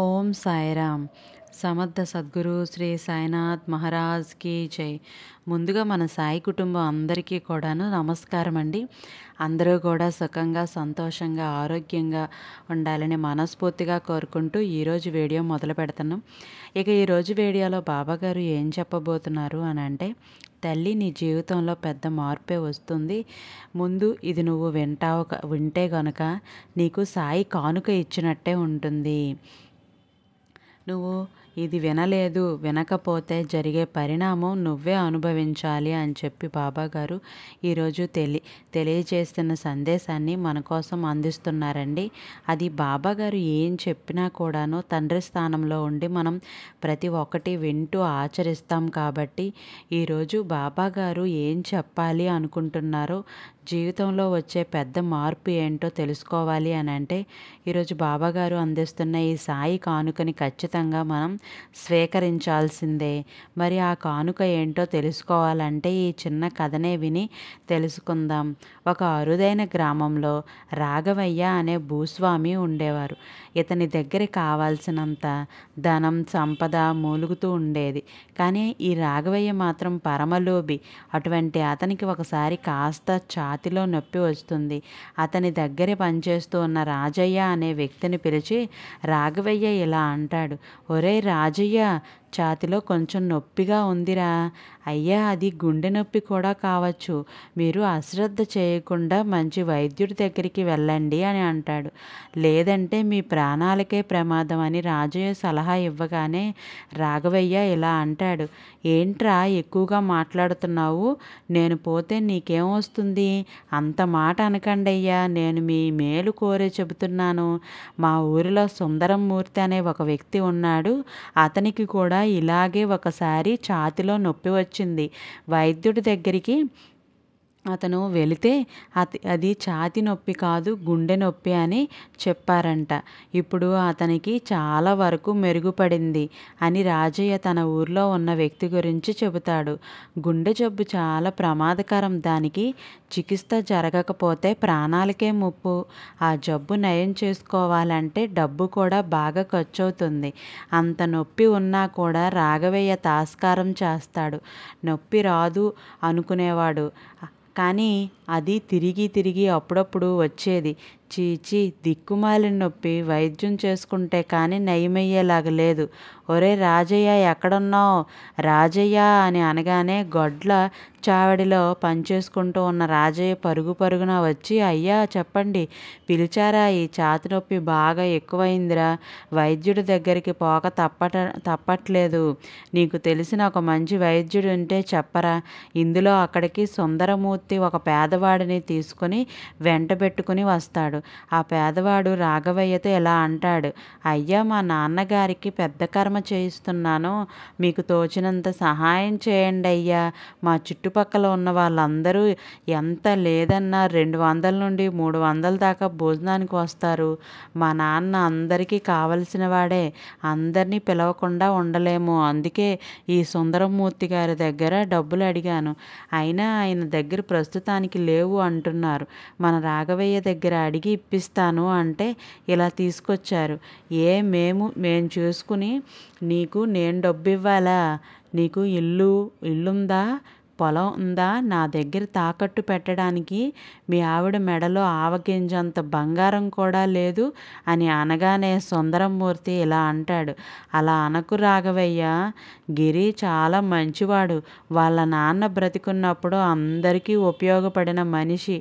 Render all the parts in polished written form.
ఓం సాయిరామ్. సమర్థ సద్గురు శ్రీ సాయినాథ్ మహారాజ్కి జై. ముందుగా మన సాయి కుటుంబం అందరికీ కూడాను నమస్కారం అండి. అందరూ కూడా సుఖంగా, సంతోషంగా, ఆరోగ్యంగా ఉండాలని మనస్ఫూర్తిగా కోరుకుంటూ ఈరోజు వీడియో మొదలు పెడుతున్నాం. ఇక ఈరోజు వీడియోలో బాబాగారు ఏం చెప్పబోతున్నారు అని అంటే, తల్లి నీ జీవితంలో పెద్ద మార్పే వస్తుంది. ముందు ఇది నువ్వు వింటే గనుక నీకు సాయి కానుక ఇచ్చినట్టే ఉంటుంది. నువ్వు ఇది వినకపోతే జరిగే పరిణామం నువ్వే అనుభవించాలి అని చెప్పి బాబాగారు ఈరోజు తెలియజేస్తున్న సందేశాన్ని మన కోసం అందిస్తున్నారండి. అది బాబాగారు ఏం చెప్పినా కూడాను తండ్రి స్థానంలో ఉండి మనం ప్రతి ఒక్కటి వింటూ ఆచరిస్తాం. కాబట్టి ఈరోజు బాబాగారు ఏం చెప్పాలి అనుకుంటున్నారో, జీవితంలో వచ్చే పెద్ద మార్పు ఏంటో తెలుసుకోవాలి అని అంటే ఈరోజు బాబాగారు అందిస్తున్న ఈ సాయి కానుకని ఖచ్చితంగా మనం స్వీకరించాల్సిందే. మరి ఆ కానుక ఏంటో తెలుసుకోవాలంటే ఈ చిన్న కథనే విని తెలుసుకుందాం. ఒక అరుదైన గ్రామంలో రాఘవయ్య అనే భూస్వామి ఉండేవారు. ఇతని దగ్గర కావాల్సినంత ధనం, సంపద మూలుగుతూ ఉండేది. కానీ ఈ రాఘవయ్య మాత్రం పరమలోభి. అటువంటి అతనికి ఒకసారి కాస్త ఛాతిలో నొప్పి వస్తుంది. అతని దగ్గర పనిచేస్తూ ఉన్న రాజయ్య అనే వ్యక్తిని పిలిచి రాఘవయ్య ఇలా అంటాడు, ఒరే రాజయ్య, ఛాతిలో కొంచెం నొప్పిగా ఉందిరా. అయ్యా, అది గుండె నొప్పి కూడా కావచ్చు. మీరు అశ్రద్ధ చేయకుండా మంచి వైద్యుడి దగ్గరికి వెళ్ళండి అని అంటాడు. లేదంటే మీ ప్రాణాలకే ప్రమాదం అని రాజయ్య సలహా ఇవ్వగానే రాఘవయ్య ఇలా అంటాడు, ఏంట్రా ఎక్కువగా మాట్లాడుతున్నావు? నేను పోతే నీకేమొస్తుంది? అంత మాట అనకండి అయ్యా, నేను మీ మేలు కోరే చెబుతున్నాను. మా ఊరిలో సుందరమూర్తి అనే ఒక వ్యక్తి ఉన్నాడు. అతనికి కూడా ఇలాగే ఒకసారి ఛాతిలో నొప్పి వచ్చింది. వైద్యుడి దగ్గరికి అతను వెళితే అది ఛాతి నొప్పి కాదు, గుండె నొప్పి అని చెప్పారంట. ఇప్పుడు అతనికి చాలా వరకు మెరుగుపడింది అని రాజయ్య తన ఊర్లో ఉన్న వ్యక్తి గురించి చెబుతాడు. గుండె జబ్బు చాలా ప్రమాదకరం. దానికి చికిత్స జరగకపోతే ప్రాణాలకే ముప్పు. ఆ జబ్బు నయం చేసుకోవాలంటే డబ్బు కూడా బాగా ఖర్చు అవుతుంది. అంత నొప్పి ఉన్నా కూడా రాఘవయ్య తాస్కారం చేస్తాడు. నొప్పి రాదు అనుకునేవాడు, కానీ అది తిరిగి అప్పుడప్పుడు వచ్చేది. చీచి, దిక్కుమాలిన నొప్పి, వైద్యం చేసుకుంటే కానీ నయమయ్యేలాగా లేదు. ఒరే రాజయ్య, ఎక్కడున్నావు? రాజయ్య అని అనగానే గొడ్ల చావడిలో పనిచేసుకుంటూ ఉన్న రాజయ్య పరుగున వచ్చి, అయ్యా చెప్పండి, పిలిచారా? ఈ ఛాతి నొప్పి బాగా ఎక్కువైందిరా. వైద్యుడి దగ్గరికి పోక తప్పట్లేదు. నీకు తెలిసిన ఒక మంచి వైద్యుడు ఉంటే చెప్పరా? ఇందులో అక్కడికి సుందరమూర్తి ఒక పేదవాడిని తీసుకుని వెంటబెట్టుకుని వస్తాడు. ఆ పేదవాడు రాఘవయ్యతో ఇలా అంటాడు, అయ్యా, మా నాన్నగారికి పెద్ద కర్మ చేయిస్తున్నాను. మీకు తోచినంత సహాయం చేయండి అయ్యా. మా చుట్టుపక్కల ఉన్న వాళ్ళందరూ ఎంత లేదన్నా 200 నుండి 300 దాకా భోజనానికి వస్తారు. మా నాన్న అందరికీ కావలసిన వాడే. అందరినీ పిలవకుండా ఉండలేము. అందుకే ఈ సుందరమూర్తి గారి దగ్గర డబ్బులు అడిగాను. అయినా ఆయన దగ్గర ప్రస్తుతానికి లేవు అంటున్నారు. మన రాఘవయ్య దగ్గర అడిగి ఇప్పిస్తాను అంటే ఇలా తీసుకొచ్చారు. మేము చూసుకుని నీకు నేను డబ్బు ఇవ్వాలా? నీకు ఇల్లుందా, పొలం ఉందా? నా దగ్గర తాకట్టు పెట్టడానికి మీ ఆవిడ మెడలో ఆవగింజంత బంగారం కూడా లేదు అని అనగానే సుందరమూర్తి ఇలా అంటాడు, అలా అనకు రాఘవయ్య. గిరి చాలా మంచివాడు. వాళ్ళ నాన్న బ్రతికున్నప్పుడు అందరికీ ఉపయోగపడిన మనిషి,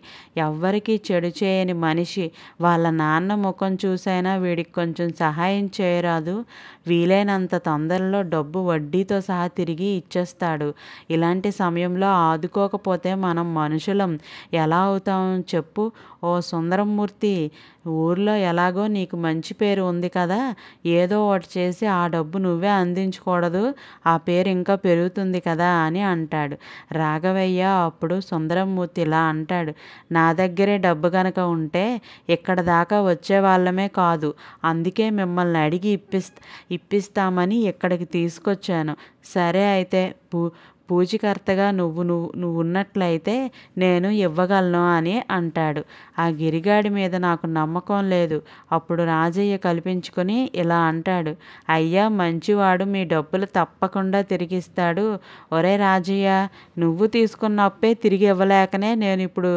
ఎవ్వరికీ చెడు చేయని మనిషి. వాళ్ళ నాన్న ముఖం చూసైనా వీడికి కొంచెం సహాయం చేయరాదు? వీలైనంత తొందరలో డబ్బు వడ్డీతో సహా తిరిగి ఇచ్చేస్తాడు. ఇలాంటి సమయంలో ఆదుకోకపోతే మనం మనుషులం ఎలా అవుతాం చెప్పు? ఓ సుందరమూర్తి, ఊర్లో ఎలాగో నీకు మంచి పేరు ఉంది కదా, ఏదో ఒకటి చేసి ఆ డబ్బు నువ్వే అందించకూడదు? ఆ పేరు ఇంకా పెరుగుతుంది కదా అని అంటాడు. రాఘవయ్య అప్పుడు సుందరమూర్తి ఇలా అంటాడు, నా దగ్గరే డబ్బు గనక ఉంటే ఇక్కడ దాకా వచ్చే వాళ్ళమే కాదు. అందుకే మిమ్మల్ని అడిగి ఇప్పిస్తామని ఇక్కడికి తీసుకొచ్చాను. సరే అయితే పూజకర్తగా నువ్వు ఉన్నట్లయితే నేను ఇవ్వగలను అని అంటాడు. ఆ గిరిగాడి మీద నాకు నమ్మకం లేదు. అప్పుడు రాజయ్య కల్పించుకొని ఇలా అంటాడు, అయ్యా మంచివాడు, మీ డబ్బులు తప్పకుండా తిరిగిస్తాడు. ఒరే రాజయ్య, నువ్వు తీసుకున్న అప్పే తిరిగి ఇవ్వలేకనే నేను ఇప్పుడు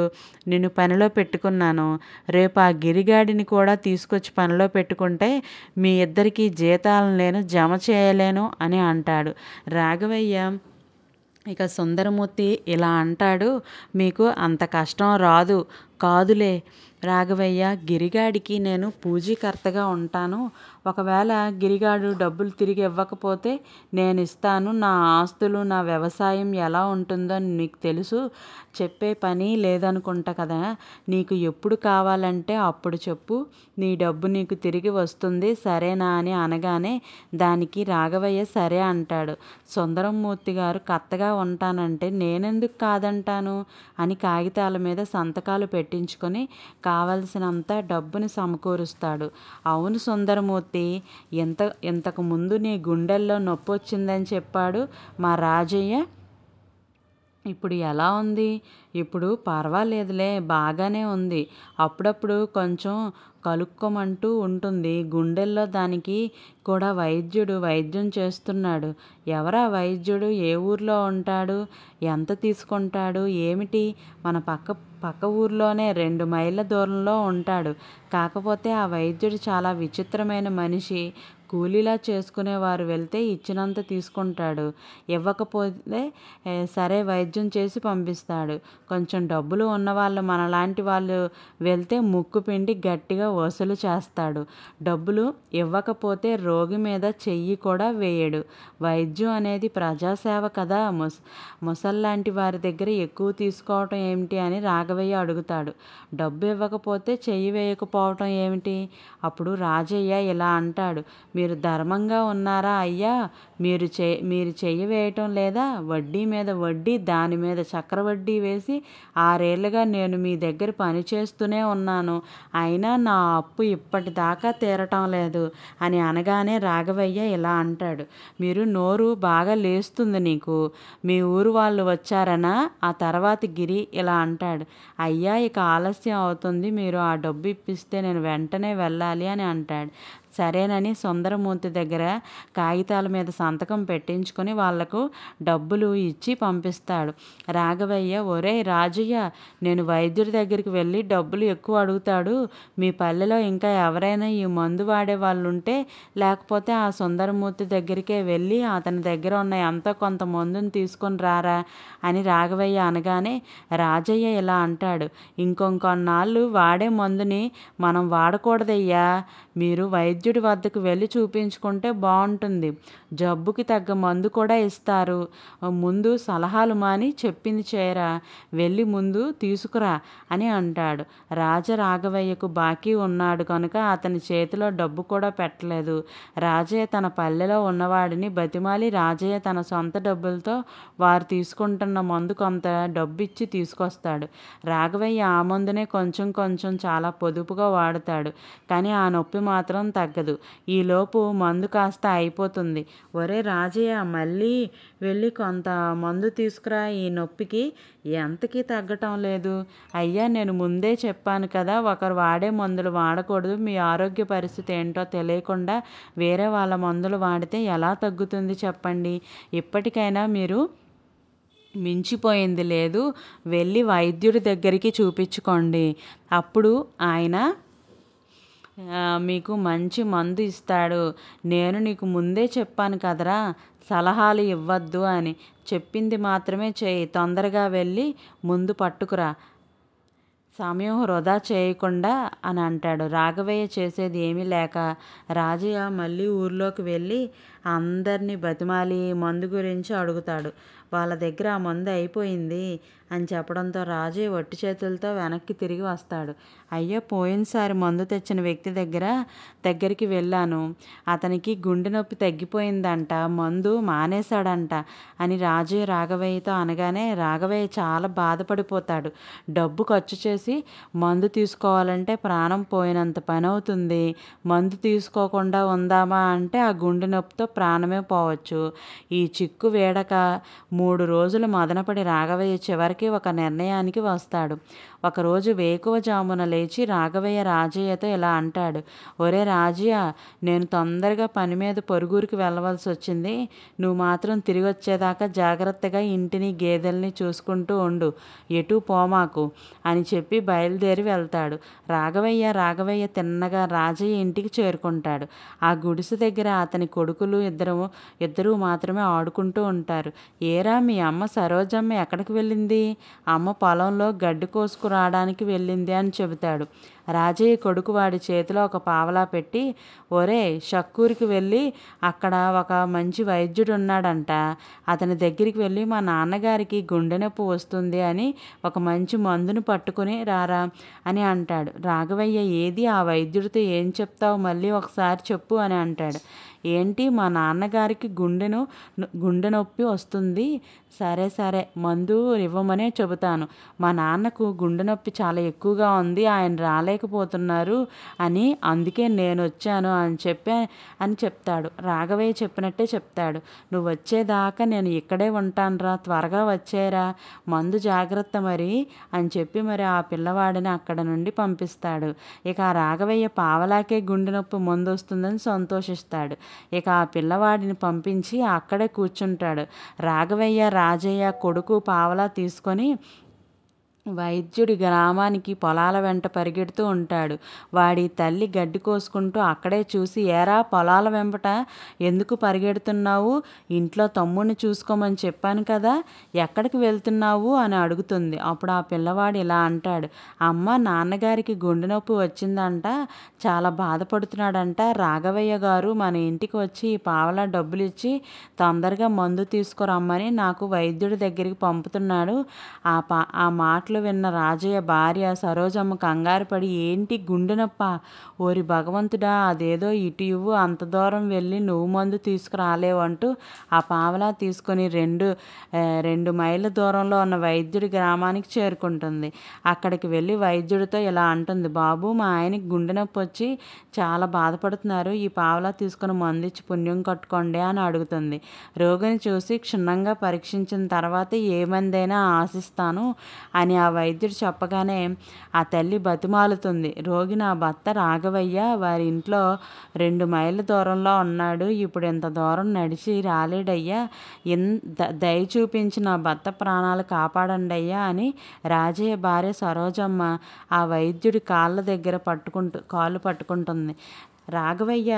నిన్ను పనిలో పెట్టుకున్నాను. రేపు ఆ గిరిగాడిని కూడా తీసుకొచ్చి పనిలో పెట్టుకుంటే మీ ఇద్దరికీ జీతాలను నేను జమ చేయలేను అని అంటాడు. రాఘవయ్య ఇక సుందరమూర్తి ఇలా అంటాడు, మీకు అంత కష్టం రాదు. కాదులే రాఘవయ్య, గిరిగాడికి నేను పూజీకర్తగా ఉంటాను. ఒకవేళ గిరిగాడు డబ్బులు తిరిగి ఇవ్వకపోతే నేను ఇస్తాను. నా ఆస్తులు, నా వ్యవసాయం ఎలా ఉంటుందో నీకు తెలుసు. చెప్పే పని లేదనుకుంటా కదా. నీకు ఎప్పుడు కావాలంటే అప్పుడు చెప్పు, నీ డబ్బు నీకు తిరిగి వస్తుంది, సరేనా అని అనగానే దానికి రాఘవయ్య సరే అంటాడు. సుందరమూర్తి గారు కర్తగా ఉంటానంటే నేనెందుకు కాదంటాను అని కాగితాల మీద సంతకాలు పెట్టించుకొని కావలసినంత డబ్బుని సమకూరుస్తాడు. అవును సుందరమూర్తి, ఇంతకు ముందు నీ గుండెల్లో నొప్పి వచ్చిందని చెప్పాడు మా రాజయ్య. ఇప్పుడు ఎలా ఉంది? ఇప్పుడు పర్వాలేదులే, బాగానే ఉంది. అప్పుడప్పుడు కొంచెం కలుక్కోమంటూ ఉంటుంది. గుండెల్లో దానికి కూడా వైద్యుడు వైద్యం చేస్తున్నాడు. ఎవరా వైద్యుడు? ఏ ఊర్లో ఉంటాడు? ఎంత తీసుకుంటాడు? ఏమిటి? మన పక్క ఊర్లోనే 2 మైళ్ళ దూరంలో ఉంటాడు. కాకపోతే ఆ వైద్యుడు చాలా విచిత్రమైన మనిషి. కూలీలా చేసుకునేవారు వెళ్తే ఇచ్చినంత తీసుకుంటాడు. ఇవ్వకపోతే సరే వైద్యం చేసి పంపిస్తాడు. కొంచెం డబ్బులు ఉన్నవాళ్ళు, మనలాంటి వాళ్ళు వెళ్తే ముక్కు పిండి గట్టిగా వసూలు చేస్తాడు. డబ్బులు ఇవ్వకపోతే రోగి మీద చెయ్యి కూడా వేయడు. వైద్యం అనేది ప్రజాసేవ కదా. ముసల్లాంటి వారి దగ్గర ఎక్కువ తీసుకోవటం ఏమిటి అని రాఘవయ్య అడుగుతాడు. డబ్బు ఇవ్వకపోతే చెయ్యి వేయకపోవటం ఏమిటి? అప్పుడు రాజయ్య ఇలా అంటాడు, మీరు ధర్మంగా ఉన్నారా అయ్యా? మీరు చెయ్యి వేయటం లేదా? వడ్డీ మీద వడ్డీ, దాని మీద చక్రవడ్డీ వేసి 6 ఏళ్ళుగా నేను మీ దగ్గర పని చేస్తూనే ఉన్నాను. అయినా నా అప్పు ఇప్పటిదాకా తీరటం లేదు అని అనగానే రాఘవయ్య ఇలా అంటాడు, మీరు నోరు బాగా లేస్తుంది నీకు. మీ ఊరు వాళ్ళు వచ్చారనా? ఆ తర్వాత గిరి ఇలా అంటాడు, అయ్యా ఇక ఆలస్యం అవుతుంది, మీరు ఆ డబ్బు ఇప్పిస్తే నేను వెంటనే వెళ్ళాలి అని అంటాడు. సరేనని సుందరమూర్తి దగ్గర కాగితాల మీద సంతకం పెట్టించుకొని వాళ్లకు డబ్బులు ఇచ్చి పంపిస్తాడు. రాఘవయ్య, ఒరే రాజయ్య, నేను వైద్యుడి దగ్గరికి వెళ్ళి డబ్బులు ఎక్కువ అడుగుతాడు. మీ పల్లెలో ఇంకా ఎవరైనా ఈ మందు వాడే వాళ్ళు ఉంటే, లేకపోతే ఆ సుందరమూర్తి దగ్గరికే వెళ్ళి అతని దగ్గర ఉన్న ఎంతో కొంత మందుని తీసుకొని రారా అని రాఘవయ్య అనగానే రాజయ్య ఇలా అంటాడు, ఇంకొన్నాళ్ళు వాడే మందుని మనం వాడకూడదయ్యా. మీరు వైద్యుడి వద్దకు వెళ్ళి చూపించుకుంటే బాగుంటుంది. జబ్బుకి తగ్గ మందు కూడా ఇస్తారు. ముందు సలహాలు మాని చెప్పింది చేయరా, వెళ్ళి ముందు తీసుకురా అని అంటాడు. రాఘవయ్యకు బాకీ ఉన్నాడు కనుక అతని చేతిలో డబ్బు కూడా పెట్టలేదు. రాజయ్య తన పల్లెలో ఉన్నవాడిని బతిమాలి రాజయ్య తన సొంత డబ్బులతో వారు తీసుకుంటున్న మందు కొంత డబ్బు ఇచ్చి తీసుకొస్తాడు. రాఘవయ్య ఆ మందునే కొంచెం కొంచెం చాలా పొదుపుగా వాడుతాడు. కానీ ఆ నొప్పి మాత్రం తగ్గదు. ఈలోపు మందు కాస్త అయిపోతుంది. ఒరే రాజయ్య, మళ్ళీ వెళ్ళి కొంత మందు తీసుకురా, ఈ నొప్పికి ఎంతకీ తగ్గటం లేదు. అయ్యా, నేను ముందే చెప్పాను కదా, ఒకరు వాడే మందులు వాడకూడదు. మీ ఆరోగ్య పరిస్థితి ఏంటో తెలియకుండా వేరే వాళ్ళ మందులు వాడితే ఎలా తగ్గుతుంది చెప్పండి. ఇప్పటికైనా మీరు మించిపోయింది లేదు, వెళ్ళి వైద్యుడి దగ్గరికి చూపించుకోండి. అప్పుడు ఆయన మీకు మంచి మందు ఇస్తాడు. నేను నీకు ముందే చెప్పాను కదరా, సలహాలు ఇవ్వద్దు అని. చెప్పింది మాత్రమే చేయి. తొందరగా వెళ్ళి ముందు పట్టుకురా, సమయం వృధా చేయకుండా అని అంటాడు. రాఘవయ్య చేసేది ఏమీ లేక రాజయ్య మళ్ళీ ఊర్లోకి వెళ్ళి అందరినీ బతిమాలి మందు గురించి అడుగుతాడు. వాళ్ళ దగ్గర ఆ మందు అయిపోయింది అని చెప్పడంతో రాజయ్య వట్టి చేతులతో వెనక్కి తిరిగి వస్తాడు. అయ్యో, పోయినసారి మందు తెచ్చిన వ్యక్తి దగ్గరికి వెళ్ళాను. అతనికి గుండె నొప్పి తగ్గిపోయిందంట, మందు మానేశాడంట అని రాఘవయ్యతో అనగానే రాఘవయ్య చాలా బాధపడిపోతాడు. డబ్బు ఖర్చు చేసి మందు తీసుకోవాలంటే ప్రాణం పోయినంత పని అవుతుంది. మందు తీసుకోకుండా ఉందామా అంటే ఆ గుండె నొప్పితో ప్రాణమే పోవచ్చు. ఈ చిక్కు వేడక 3 రోజులు మదనపడి రాఘవయ్య చివరికి ఒక నిర్ణయానికి వస్తాడు. ఒకరోజు వేకువజామున లేచి రాఘవయ్య రాజయ్యతో ఇలా అంటాడు. ఒరే రాజయ్య, నేను తొందరగా పని మీద పొరుగురికి వెళ్ళవలసి వచ్చింది. నువ్వు మాత్రం తిరిగి వచ్చేదాకా జాగ్రత్తగా ఇంటిని గేదెల్ని చూసుకుంటూ ఉండు, ఎటూ పోమాకు అని చెప్పి బయలుదేరి వెళ్తాడు. రాఘవయ్య తిన్నగా రాజయ్య ఇంటికి చేరుకుంటాడు. ఆ గుడిసె దగ్గర అతని కొడుకులు ఇద్దరూ మాత్రమే ఆడుకుంటూ ఉంటారు. ఏరా, మీ అమ్మ సరోజమ్మ ఎక్కడికి వెళ్ళింది? అమ్మ పొలంలో గడ్డి కోసుకురావడానికి వెళ్ళింది అని చెబుతాడు. రాజయ్య కొడుకు వాడి చేతిలో ఒక పావలా పెట్టి, ఒరే షక్కూరికి వెళ్ళి అక్కడ ఒక మంచి వైద్యుడు ఉన్నాడంట, అతని దగ్గరికి వెళ్ళి మా నాన్నగారికి గుండె నొప్పి వస్తుంది అని ఒక మంచి మందును పట్టుకుని రారా అని అంటాడు. రాఘవయ్య, ఏది ఆ వైద్యుడితో ఏం చెప్తావు, మళ్ళీ ఒకసారి చెప్పు అని అంటాడు. ఏంటి, మా నాన్నగారికి గుండె నొప్పి వస్తుంది, సరే మందు ఇవ్వమనే చెబుతాను. మా నాన్నకు గుండె నొప్పి చాలా ఎక్కువగా ఉంది, ఆయన రాలేకపోతున్నారు అని, అందుకే నేను వచ్చాను అని చెప్తాడు. రాఘవయ్య చెప్పినట్టే చెప్తాడు. నువ్వు వచ్చేదాకా నేను ఇక్కడే ఉంటానురా, త్వరగా వచ్చేరా, మందు జాగ్రత్త మరి అని చెప్పి మరి ఆ పిల్లవాడిని అక్కడ నుండి పంపిస్తాడు. ఇక ఆ రాఘవయ్య పావలాకే గుండె నొప్పి మందు వస్తుందని సంతోషిస్తాడు. ఇక ఆ పిల్లవాడిని పంపించి అక్కడే కూర్చుంటాడు. రాఘవయ్య రాజయ్య కొడుకు పావలా తీసుకొని వైద్యుడి గ్రామానికి పొలాల వెంట పరిగెడుతూ ఉంటాడు. వాడి తల్లి గడ్డి కోసుకుంటూ అక్కడే చూసి, ఏరా పొలాల వెంబట ఎందుకు పరిగెడుతున్నావు? ఇంట్లో తమ్ముడిని చూసుకోమని చెప్పాను కదా, ఎక్కడికి వెళ్తున్నావు అని అడుగుతుంది. అప్పుడు ఆ పిల్లవాడు ఇలా అంటాడు. అమ్మ, నాన్నగారికి గుండె నొప్పి వచ్చిందంట, చాలా బాధపడుతున్నాడంట. రాఘవయ్య గారు మన ఇంటికి వచ్చి ఈ పావలా డబ్బులు ఇచ్చి తొందరగా మందు తీసుకురమ్మని నాకు వైద్యుడి దగ్గరికి పంపుతున్నాడు. ఆ మాటలు విన్న రాజయ్య భార్య సరోజమ్మ కంగారు పడి, ఏంటి గుండె నొప్ప? ఓరి భగవంతుడా, అదేదో ఇటు ఇవ్వు, అంత దూరం వెళ్ళి నువ్వు మందు తీసుకురాలేవంటూ ఆ పావలా తీసుకొని 2 మైళ్ళ దూరంలో ఉన్న వైద్యుడి గ్రామానికి చేరుకుంటుంది. అక్కడికి వెళ్ళి వైద్యుడితో ఇలా అంటుంది. బాబు, మా ఆయనకి గుండె నొప్పి వచ్చి చాలా బాధపడుతున్నారు, ఈ పావలా తీసుకుని మందు ఇచ్చి పుణ్యం కట్టుకోండి అని అడుగుతుంది. రోగిని చూసి క్షుణ్ణంగా పరీక్షించిన తర్వాత ఏ మందైనా ఆశిస్తాను అని ఆ వైద్యుడు చెప్పగానే ఆ తల్లి బతిమాలుతుంది. రోగి నా భర్త రాఘవయ్య, వారి ఇంట్లో 2 మైళ్ళ దూరంలో ఉన్నాడు, ఇప్పుడు ఇంత దూరం నడిచి రాలేడయ్యా, దయ చూపించి నా భర్త ప్రాణాలు కాపాడండి అయ్యా అని రాజయ్య భార్య సరోజమ్మ ఆ వైద్యుడి కాళ్ళ దగ్గర కాళ్ళు పట్టుకుంటుంది. రాఘవయ్య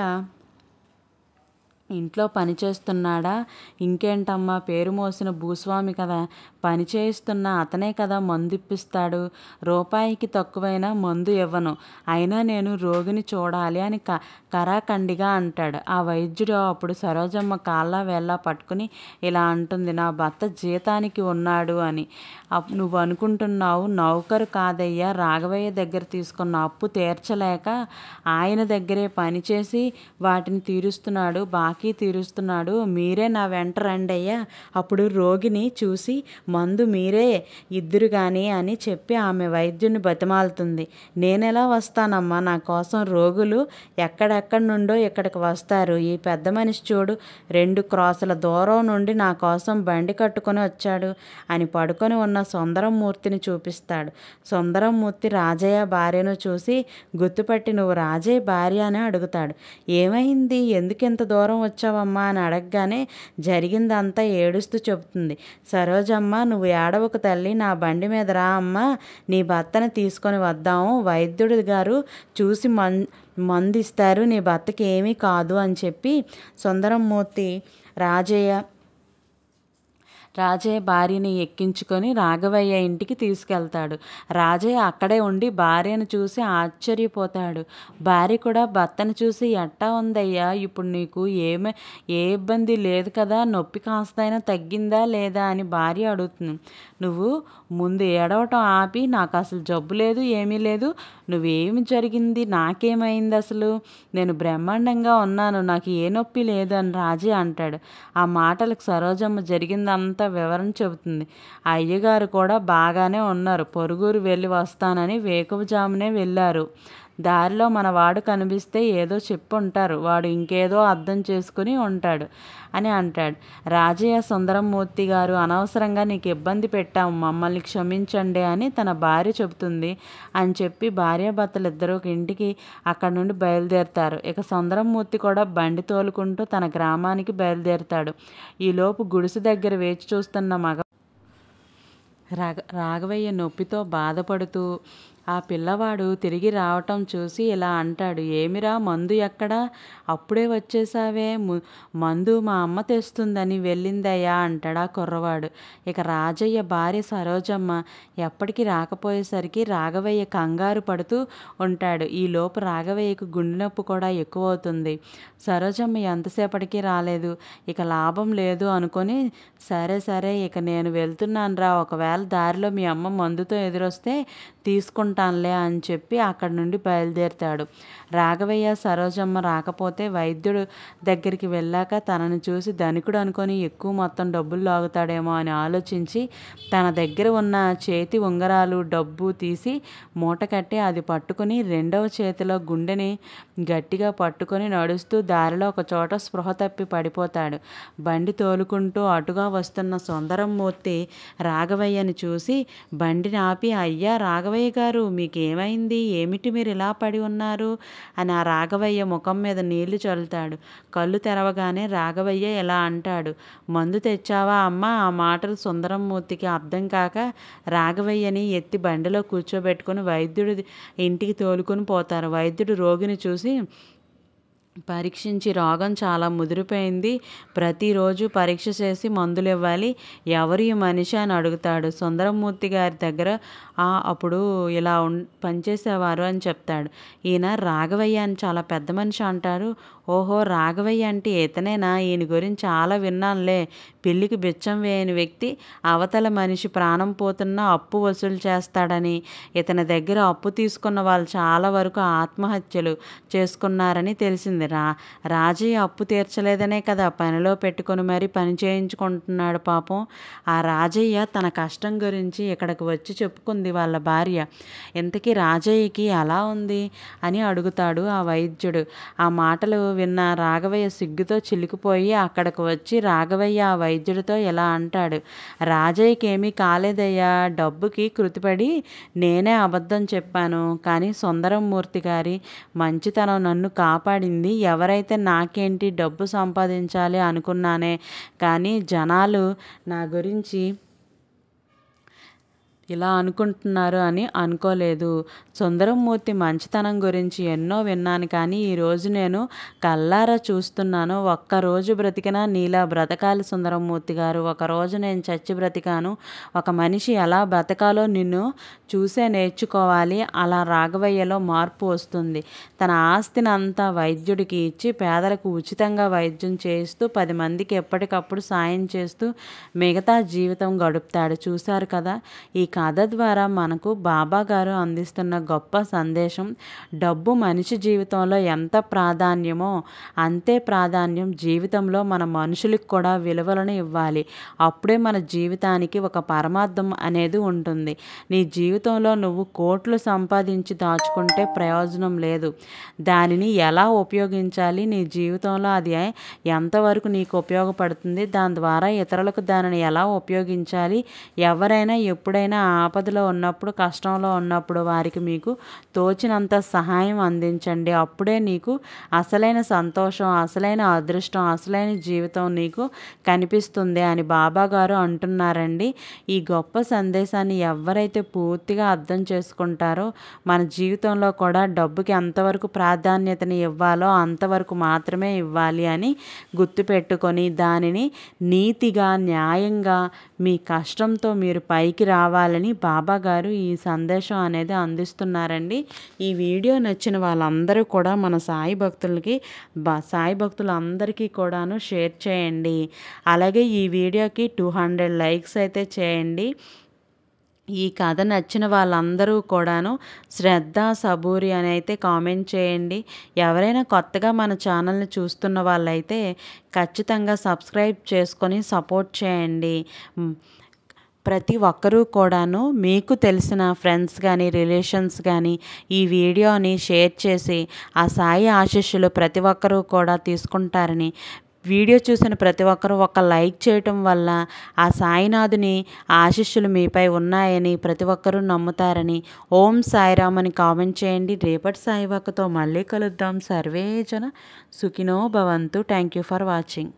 ఇంట్లో పని చేస్తున్నాడా? ఇంకేంటమ్మా, పేరు మోసిన భూస్వామి కదా, పని చేయిస్తున్న అతనే కదా మందు ఇప్పిస్తాడు. రూపాయికి తక్కువైనా మందు ఇవ్వను, అయినా నేను రోగిని చూడాలి అని కరాఖండిగా అంటాడు. ఆ వైద్యుడు అప్పుడు సరోజమ్మ కాళ్ళ వేళ్ళ పట్టుకుని ఇలా అంటుంది. నా భర్త జీతానికి ఉన్నాడు అని నువ్వు అనుకుంటున్నావు, నౌకరు కాదయ్యా, రాఘవయ్య దగ్గర తీసుకున్న అప్పు తీర్చలేక ఆయన దగ్గరే పనిచేసి వాటిని తీరుస్తున్నాడు, బాకీ తీరుస్తున్నాడు. మీరే నా వెంట రండి అయ్యా, అప్పుడు రోగిని చూసి మందు మీరే ఇద్దురు కానీ అని చెప్పి ఆమె వైద్యుని బతిమాలుతుంది. నేనెలా వస్తానమ్మా, నా కోసం రోగులు ఎక్కడెక్కడి నుండో ఇక్కడికి వస్తారు. ఈ పెద్ద మనిషి చూడు, 2 క్రాసుల దూరం నుండి నా కోసం బండి కట్టుకొని వచ్చాడు అని పడుకొని ఉన్న సుందరమూర్తిని చూపిస్తాడు. సుందరమూర్తి రాజయ్య భార్యను చూసి గుర్తుపట్టి, నువ్వు రాజయ్య భార్య అని అడుగుతాడు. ఏమైంది, ఎందుకు ఇంత దూరం వచ్చావమ్మా అని అడగగానే జరిగిందంతా ఏడుస్తూ చెబుతుంది. సరోజమ్మ, నువ్వు ఏడవకు తల్లి, నా బండి మీద రా అమ్మ, నీ భర్తను తీసుకొని వద్దాము, వైద్యుడి గారు చూసి మందు ఇస్తారు, నీ భర్తకి ఏమీ కాదు అని చెప్పి సుందరమూర్తి రాజయ్య భార్యని ఎక్కించుకొని రాఘవయ్య ఇంటికి తీసుకెళ్తాడు. రాజయ్య అక్కడే ఉండి భార్యను చూసి ఆశ్చర్యపోతాడు. భార్య కూడా భర్తను చూసి, ఎట్టా ఉందయ్యా, ఇప్పుడు నీకు ఏ ఇబ్బంది లేదు కదా, నొప్పి కాస్తైనా తగ్గిందా లేదా అని భార్య అడుగుతుంది. నువ్వు ముందు ఏడవటం ఆపి, నాకు అసలు జబ్బు లేదు, ఏమీ లేదు, నువ్వేమి జరిగింది, నాకేమైంది, అసలు నేను బ్రహ్మాండంగా ఉన్నాను, నాకు ఏ నొప్పి లేదు అని రాజయ్య అంటాడు. ఆ మాటలకు సరోజమ్మ జరిగిందంతా వివరణ చెబుతుంది. ఆ అయ్యగారు కూడా బాగానే ఉన్నారు, పొరుగురు వెళ్ళి వస్తానని వేకువజామునే వెళ్ళారు. దారిలో మన వాడు కనిపిస్తే ఏదో చెప్పుంటారు, వాడు ఇంకేదో అర్థం చేసుకుని ఉంటాడు అని అంటాడు. రాజయ్య సుందరమూర్తి గారు, అనవసరంగా నీకు ఇబ్బంది పెట్టాము, మమ్మల్ని క్షమించండి అని తన భార్య చెబుతుంది అని చెప్పి భార్యాభర్తలు ఇద్దరు ఇంటికి అక్కడి నుండి బయలుదేరుతారు. ఇక సుందరమూర్తి కూడా బండి తోలుకుంటూ తన గ్రామానికి బయలుదేరుతాడు. ఈలోపు గుడిసె దగ్గర వేచి చూస్తున్న రాఘవయ్య నొప్పితో బాధపడుతూ ఆ పిల్లవాడు తిరిగి రావటం చూసి ఇలా అంటాడు, ఏమిరా మందు ఎక్కడా, అప్పుడే వచ్చేసావే, మందు మా అమ్మ తెస్తుందని వెళ్ళిందయ్యా అంటాడు ఆ కుర్రవాడు. ఇక రాజయ్య భార్య సరోజమ్మ ఎప్పటికీ రాకపోయేసరికి రాఘవయ్య కంగారు పడుతూ ఉంటాడు. ఈలోపు రాఘవయ్యకు గుండె నొప్పి కూడా ఎక్కువ అవుతుంది. సరోజమ్మ ఎంతసేపటికి రాలేదు. ఇక లాభం లేదు అనుకొని, సరే ఇక నేను వెళ్తున్నాను రా, ఒకవేళ దారిలో మీ అమ్మ మందుతో ఎదురొస్తే తీసుకుంటానులే అని చెప్పి అక్కడి నుండి బయలుదేరుతాడు. రాఘవయ్య సరోజమ్మ రాకపోతే వైద్యుడు దగ్గరికి వెళ్ళాక తనని చూసి ధనికుడు అనుకొని ఎక్కువ మొత్తం డబ్బులు లాగుతాడేమో అని ఆలోచించి తన దగ్గర ఉన్న చేతి ఉంగరాలు డబ్బు తీసి మూట కట్టి అది పట్టుకుని రెండవ చేతిలో గుండెని గట్టిగా పట్టుకొని నడుస్తూ దారిలో ఒక చోట స్పృహ తప్పి పడిపోతాడు. బండి తోలుకుంటూ అటుగా వస్తున్న సుందరమూర్తి రాఘవయ్యని చూసి బండిని ఆపి, అయ్యా రాఘవయ్య గారు, మీకేమైంది, ఏమిటి మీరు ఇలా పడి ఉన్నారు అని ఆ రాఘవయ్య ముఖం మీద నీళ్లు చల్లుతాడు. కళ్ళు తెరవగానే రాఘవయ్య ఎలా అంటాడు, మందు తెచ్చావా అమ్మ? ఆ మాటలు సుందరమూర్తికి అర్థం కాక రాఘవయ్యని ఎత్తి బండిలో కూర్చోబెట్టుకుని వైద్యుడి ఇంటికి తోలుకొని పోతారు. వైద్యుడు రోగిని చూసి పరీక్షించి, రోగం చాలా ముదిరిపోయింది, ప్రతిరోజు పరీక్ష చేసి మందులు ఇవ్వాలి, ఎవరు ఈ మనిషి అని అడుగుతాడు. సుందరమూర్తి గారి దగ్గర అప్పుడు ఇలా పనిచేసేవారు అని చెప్తాడు. ఈయన రాఘవయ్య అని చాలా పెద్ద మనిషి అంటారు. ఓహో, రాఘవయ్య అంటే ఇతనేనా, ఈయన గురించి చాలా విన్నానులే, పెళ్ళికి బిచ్చం వేయని వ్యక్తి, అవతల మనిషి ప్రాణం పోతున్నా అప్పు వసూలు చేస్తాడని, ఇతని దగ్గర అప్పు తీసుకున్న వాళ్ళు చాలా వరకు ఆత్మహత్యలు చేసుకున్నారని తెలిసింది. రాజయ్య అప్పు తీర్చలేదనే కదా పనిలో పెట్టుకొని మరీ పని చేయించుకుంటున్నాడు పాపం. ఆ రాజయ్య తన కష్టం గురించి ఇక్కడికి వచ్చి చెప్పుకుంది వాళ్ళ భార్య. ఇంతకీ రాజయ్యకి ఎలా ఉంది అని అడుగుతాడు ఆ వైద్యుడు. ఆ మాటలు విన్న రాఘవయ్య సిగ్గుతో చిలికిపోయి అక్కడికి వచ్చి రాఘవయ్య ఆ వైద్యుడితో ఇలా అంటాడు, రాజయ్యకి ఏమీ కాలేదయ్యా, డబ్బుకి కృతిపడి నేనే అబద్ధం చెప్పాను, కానీ సుందరమూర్తి గారి మంచితనం నన్ను కాపాడింది. ఎవరైతే నాకేంటి డబ్బు సంపాదించాలి అనుకున్నానే కానీ జనాలు నా గురించి ఇలా అనుకుంటున్నారు అని అనుకోలేదు. సుందరమూర్తి మంచితనం గురించి ఎన్నో విన్నాను, కానీ ఈరోజు నేను కళ్ళారా చూస్తున్నాను. ఒక్కరోజు బ్రతికినా నీలా బ్రతకాలి సుందరమూర్తి గారు, ఒకరోజు నేను చచ్చి బ్రతికాను. ఒక మనిషి ఎలా బ్రతకాలో నిన్ను చూసే నేర్చుకోవాలి. అలా రాఘవయ్యలో మార్పు వస్తుంది. తన ఆస్తిని అంతా వైద్యుడికి ఇచ్చి పేదలకు ఉచితంగా వైద్యం చేస్తూ 10 మందికి ఎప్పటికప్పుడు సాయం చేస్తూ మిగతా జీవితం గడుపుతాడు. చూశారు కదా, ఈ కథ ద్వారా మనకు బాబా గారు అందిస్తున్న గొప్ప సందేశం, డబ్బు మనిషి జీవితంలో ఎంత ప్రాధాన్యమో అంతే ప్రాధాన్యం జీవితంలో మన మనుషులకు కూడా విలువలను ఇవ్వాలి. అప్పుడే మన జీవితానికి ఒక పరమార్థం అనేది ఉంటుంది. నీ జీవితంలో నువ్వు కోట్లు సంపాదించి దాచుకుంటే ప్రయోజనం లేదు. దానిని ఎలా ఉపయోగించాలి, నీ జీవితంలో అది ఎంతవరకు నీకు ఉపయోగపడుతుంది, దాని ద్వారా ఇతరులకు దానిని ఎలా ఉపయోగించాలి, ఎవరైనా ఎప్పుడైనా ఆపదలో ఉన్నప్పుడు, కష్టంలో ఉన్నప్పుడు వారికి మీకు తోచినంత సహాయం అందించండి. అప్పుడే నీకు అసలైన సంతోషం, అసలైన అదృష్టం, అసలైన జీవితం నీకు కనిపిస్తుంది అని బాబా గారు అంటున్నారండి. ఈ గొప్ప సందేశాన్ని ఎవరైతే పూర్తిగా అర్థం చేసుకుంటారో మన జీవితంలో కూడా డబ్బుకి ఎంతవరకు ప్రాధాన్యతని ఇవ్వాలో అంతవరకు మాత్రమే ఇవ్వాలి అని గుర్తుపెట్టుకొని దానిని నీతిగా, న్యాయంగా మీ కష్టంతో మీరు పైకి రావాలని బాబా గారు ఈ సందేశం అనేది అందిస్తున్నారండి. ఈ వీడియో నచ్చిన వాళ్ళందరూ కూడా మన సాయి భక్తులందరికీ కూడాను షేర్ చేయండి. అలాగే ఈ వీడియోకి 200 లైక్స్ అయితే చేయండి. ఈ కథ నచ్చిన వాళ్ళందరూ కూడాను శ్రద్ధ సబూరి అని అయితే కామెంట్ చేయండి. ఎవరైనా కొత్తగా మన ఛానల్ని చూస్తున్న వాళ్ళైతే ఖచ్చితంగా సబ్స్క్రైబ్ చేసుకొని సపోర్ట్ చేయండి. ప్రతి ఒక్కరూ కూడాను మీకు తెలిసిన ఫ్రెండ్స్ కానీ రిలేషన్స్ కానీ ఈ వీడియోని షేర్ చేసి ఆ సాయి ఆశీస్సులు ప్రతి ఒక్కరూ కూడా తీసుకుంటారని, వీడియో చూసిన ప్రతి ఒక్కరూ ఒక లైక్ చేయటం వల్ల ఆ సాయినాథుని ఆశీస్సులు మీపై ఉన్నాయని ప్రతి ఒక్కరూ నమ్ముతారని, ఓం సాయిరామ్ అని కామెంట్ చేయండి. రేపటి సాయివాకతో మళ్ళీ కలుద్దాం. సర్వేజన సుఖినో భవంతు. Thank you for watching.